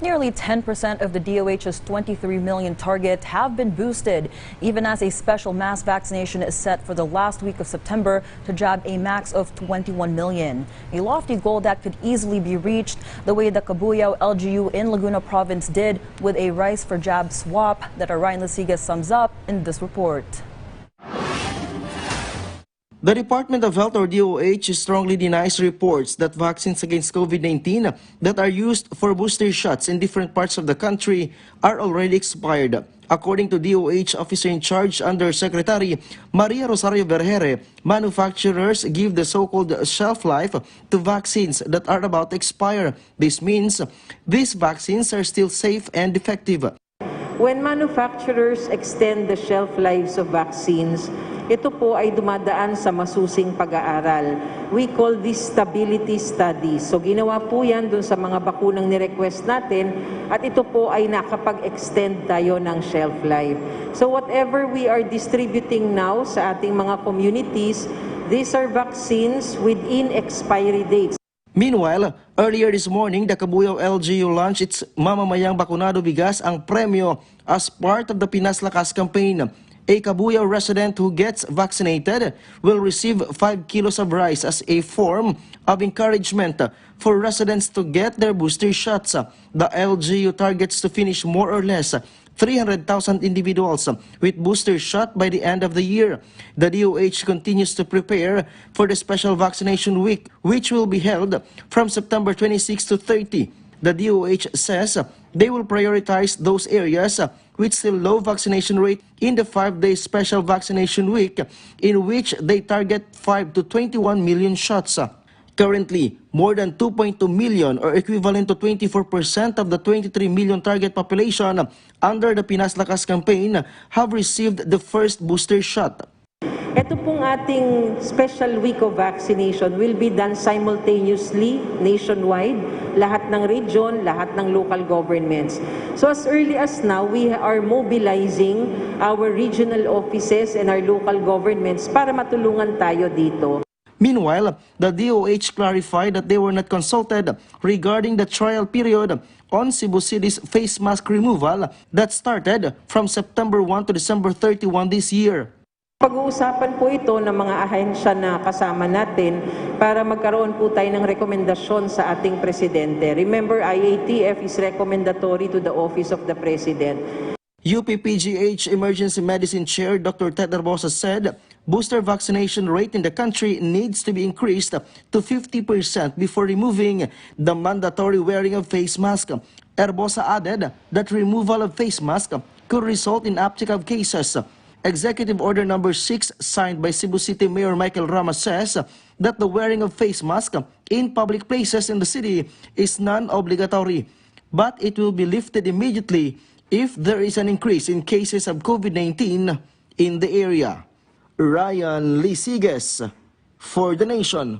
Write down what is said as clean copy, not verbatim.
Nearly 10% of the DOH's 23 million target have been boosted, even as a special mass vaccination is set for the last week of September to jab a max of 21 million. A lofty goal that could easily be reached the way the Cabuyao LGU in Laguna Province did with a rice for jab swap that Ryan Lasigas sums up in this report. The Department of Health or DOH strongly denies reports that vaccines against COVID-19 that are used for booster shots in different parts of the country are already expired. According to DOH officer in charge under Secretary Maria Rosario Vergere, manufacturers give the so-called shelf life to vaccines that are about to expire. This means these vaccines are still safe and effective. When manufacturers extend the shelf lives of vaccines, ito po ay dumadaan sa masusing pag-aaral. We call this stability studies. So ginawa po yan dun sa mga bakunang ni-request natin at ito po ay nakapag-extend tayo ng shelf life. So whatever we are distributing now sa ating mga communities, these are vaccines within expiry dates. Meanwhile, earlier this morning, the Cabuyao LGU launched its Mamamayang Bakunado Bigas ang premyo as part of the Pinas Lakas campaign. A Cabuyao resident who gets vaccinated will receive 5 kilos of rice as a form of encouragement for residents to get their booster shots. The LGU targets to finish more or less 300,000 individuals with booster shot by the end of the year. The DOH continues to prepare for the special vaccination week, which will be held from September 26 to 30. The DOH says they will prioritize those areas with still low vaccination rate in the 5-day special vaccination week, in which they target 5 to 21 million shots. Currently, more than 2.2 million or equivalent to 24% of the 23 million target population under the Pinas Lakas campaign have received the first booster shot. Ito pong ating special week of vaccination will be done simultaneously nationwide, lahat ng region, lahat ng local governments. So as early as now, we are mobilizing our regional offices and our local governments para matulungan tayo dito. Meanwhile, the DOH clarified that they were not consulted regarding the trial period on Cebu City's face mask removal that started from September 1 to December 31 this year. Pag-uusapan po ito ng mga ahensya na kasama natin para magkaroon po tayo ng rekomendasyon sa ating presidente. Remember, IATF is recommendatory to the Office of the President. UPPGH Emergency Medicine Chair Dr. Ted Erbosa said booster vaccination rate in the country needs to be increased to 50% before removing the mandatory wearing of face mask. Erbosa added that removal of face mask could result in uptick of cases. Executive Order Number 6, signed by Cebu City Mayor Michael Rama, says that the wearing of face mask in public places in the city is non-obligatory, but it will be lifted immediately if there is an increase in cases of COVID-19 in the area. Ryan Lasigas for The Nation.